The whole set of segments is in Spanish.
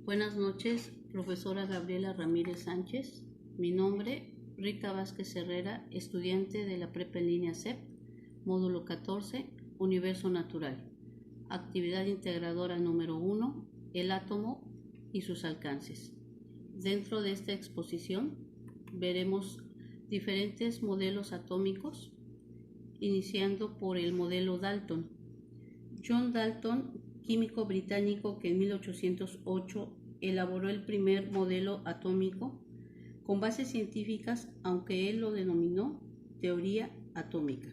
Buenas noches, profesora Gabriela Ramírez Sánchez. Mi nombre, Rita Vázquez Herrera, estudiante de la Prepa en Línea CEP, módulo 14, Universo Natural. Actividad integradora número 1, el átomo y sus alcances. Dentro de esta exposición veremos diferentes modelos atómicos, iniciando por el modelo Dalton. John Dalton, químico británico que en 1808 elaboró el primer modelo atómico con bases científicas, aunque él lo denominó teoría atómica.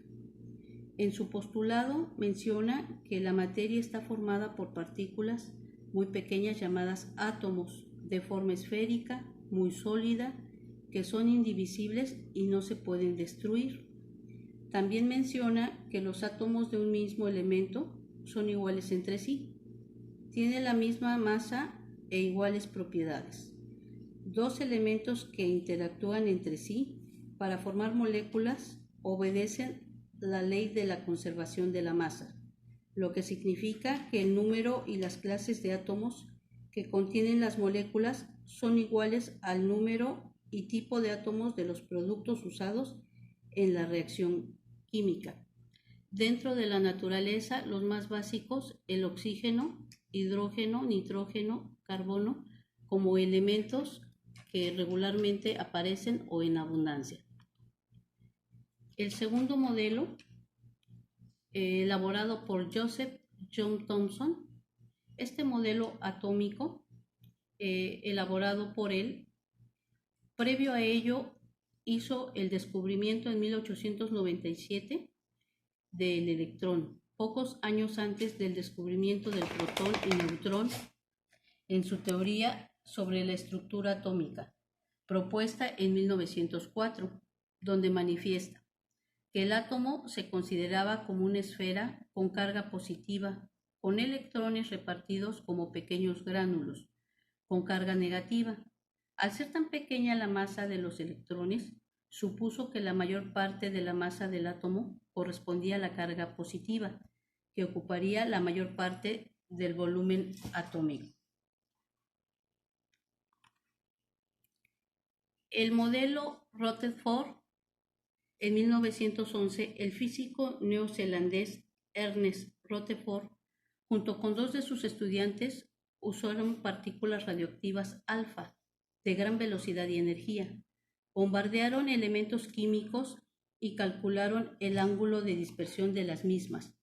En su postulado menciona que la materia está formada por partículas muy pequeñas llamadas átomos, de forma esférica, muy sólida, que son indivisibles y no se pueden destruir. También menciona que los átomos de un mismo elemento son iguales entre sí. Tienen la misma masa e iguales propiedades. Dos elementos que interactúan entre sí para formar moléculas obedecen la ley de la conservación de la masa, lo que significa que el número y las clases de átomos que contienen las moléculas son iguales al número y tipo de átomos de los productos usados en la reacción química. Dentro de la naturaleza, los más básicos, el oxígeno, hidrógeno, nitrógeno, carbono, como elementos que regularmente aparecen o en abundancia. El segundo modelo, elaborado por Joseph John Thomson, este modelo atómico, elaborado por él, previo a ello hizo el descubrimiento en 1897 del electrón, pocos años antes del descubrimiento del protón y neutrón en su teoría sobre la estructura atómica, propuesta en 1904, donde manifiesta que el átomo se consideraba como una esfera con carga positiva, con electrones repartidos como pequeños gránulos, con carga negativa. Al ser tan pequeña la masa de los electrones, supuso que la mayor parte de la masa del átomo correspondía a la carga positiva, que ocuparía la mayor parte del volumen atómico. El modelo Rutherford, en 1911, el físico neozelandés Ernest Rutherford, junto con dos de sus estudiantes, usaron partículas radioactivas alfa de gran velocidad y energía. Bombardearon elementos químicos y calcularon el ángulo de dispersión de las mismas.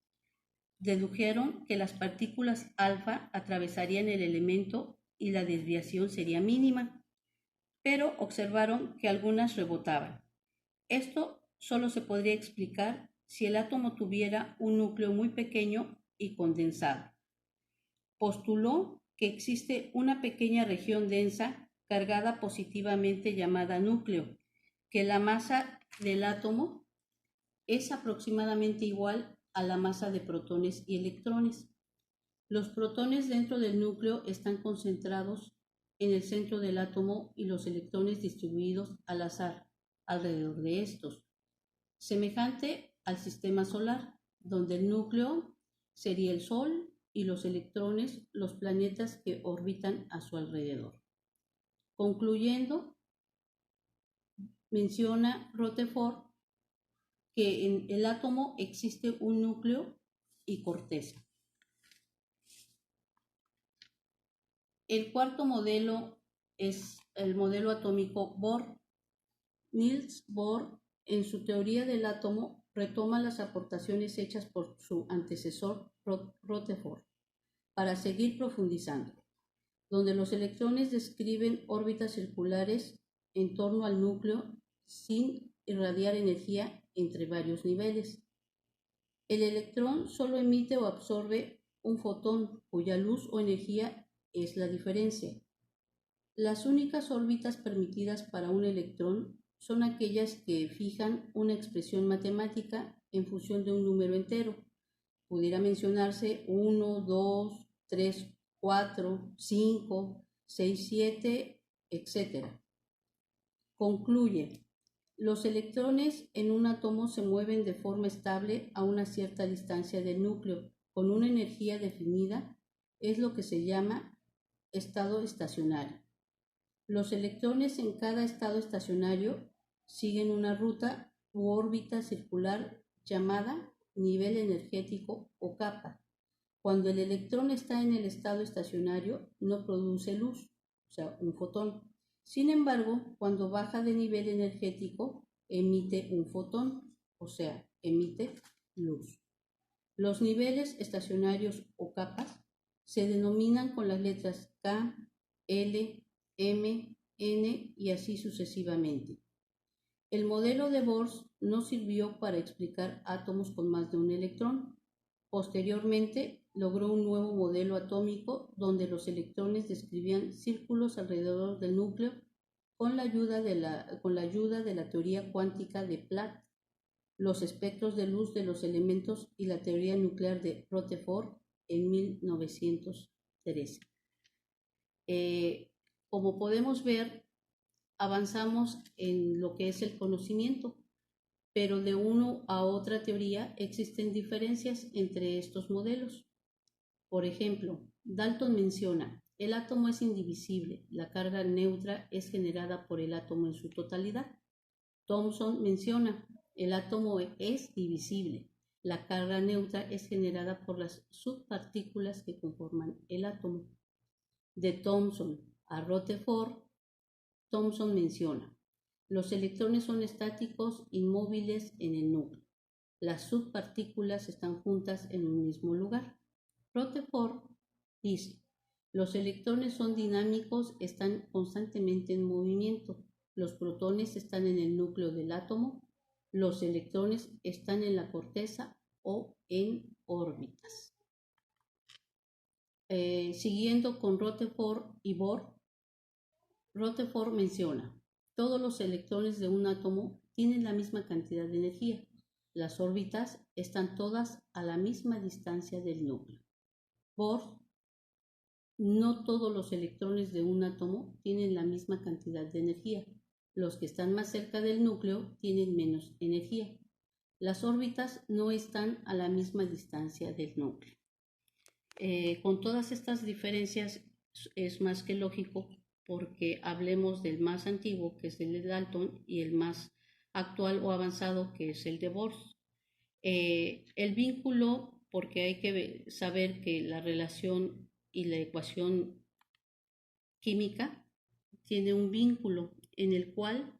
Dedujeron que las partículas alfa atravesarían el elemento y la desviación sería mínima, pero observaron que algunas rebotaban. Esto solo se podría explicar si el átomo tuviera un núcleo muy pequeño y condensado. Postuló que existe una pequeña región densa cargada positivamente llamada núcleo, que la masa del átomo es aproximadamente igual a la masa de protones y electrones. Los protones dentro del núcleo están concentrados en el centro del átomo y los electrones distribuidos al azar alrededor de estos, semejante al sistema solar, donde el núcleo sería el Sol y los electrones los planetas que orbitan a su alrededor. Concluyendo, menciona Rutherford que en el átomo existe un núcleo y corteza. El cuarto modelo es el modelo atómico Bohr. Niels Bohr, en su teoría del átomo, retoma las aportaciones hechas por su antecesor Rutherford para seguir profundizando, donde los electrones describen órbitas circulares en torno al núcleo sin irradiar energía entre varios niveles. El electrón solo emite o absorbe un fotón cuya luz o energía es la diferencia. Las únicas órbitas permitidas para un electrón son aquellas que fijan una expresión matemática en función de un número entero. Pudiera mencionarse 1, 2, 3, 4, 5, 6, 7, etc. Concluye: los electrones en un átomo se mueven de forma estable a una cierta distancia del núcleo, con una energía definida, es lo que se llama estado estacionario. Los electrones en cada estado estacionario siguen una ruta u órbita circular llamada nivel energético o capa. Cuando el electrón está en el estado estacionario, no produce luz, o sea, un fotón. Sin embargo, cuando baja de nivel energético, emite un fotón, o sea, emite luz. Los niveles estacionarios o capas se denominan con las letras K, L, M, N y así sucesivamente. El modelo de Bohr no sirvió para explicar átomos con más de un electrón. Posteriormente, logró un nuevo modelo atómico donde los electrones describían círculos alrededor del núcleo con la ayuda de la teoría cuántica de Planck, los espectros de luz de los elementos y la teoría nuclear de Rutherford en 1913. Como podemos ver, avanzamos en lo que es el conocimiento, pero de una a otra teoría existen diferencias entre estos modelos. Por ejemplo, Dalton menciona, el átomo es indivisible, la carga neutra es generada por el átomo en su totalidad. Thomson menciona, el átomo es divisible, la carga neutra es generada por las subpartículas que conforman el átomo. De Thomson a Rutherford, Thomson menciona, los electrones son estáticos inmóviles en el núcleo. Las subpartículas están juntas en un mismo lugar. Rutherford dice, los electrones son dinámicos, están constantemente en movimiento. Los protones están en el núcleo del átomo. Los electrones están en la corteza o en órbitas. Siguiendo con Rutherford y Bohr, Rutherford menciona, todos los electrones de un átomo tienen la misma cantidad de energía. Las órbitas están todas a la misma distancia del núcleo. Bohr, no todos los electrones de un átomo tienen la misma cantidad de energía. Los que están más cerca del núcleo tienen menos energía. Las órbitas no están a la misma distancia del núcleo. Con todas estas diferencias es más que lógico porque hablemos del más antiguo, que es el de Dalton, y el más actual o avanzado, que es el de Bohr. El vínculo, porque hay que saber que la relación y la ecuación química tiene un vínculo en el cual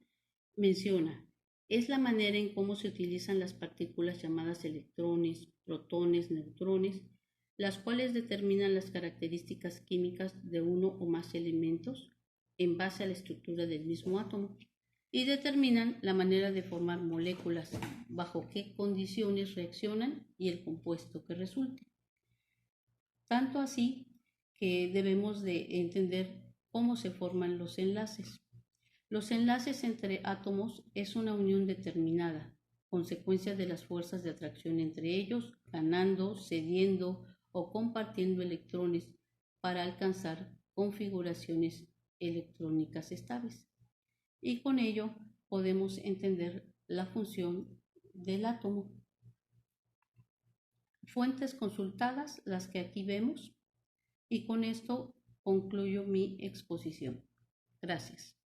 menciona, es la manera en cómo se utilizan las partículas llamadas electrones, protones, neutrones, las cuales determinan las características químicas de uno o más elementos en base a la estructura del mismo átomo y determinan la manera de formar moléculas, bajo qué condiciones reaccionan y el compuesto que resulte. Tanto así que debemos de entender cómo se forman los enlaces. Los enlaces entre átomos es una unión determinada, consecuencia de las fuerzas de atracción entre ellos, ganando, cediendo o compartiendo electrones para alcanzar configuraciones electrónicas estables. Y con ello podemos entender la función del átomo. Fuentes consultadas, las que aquí vemos, y con esto concluyo mi exposición. Gracias.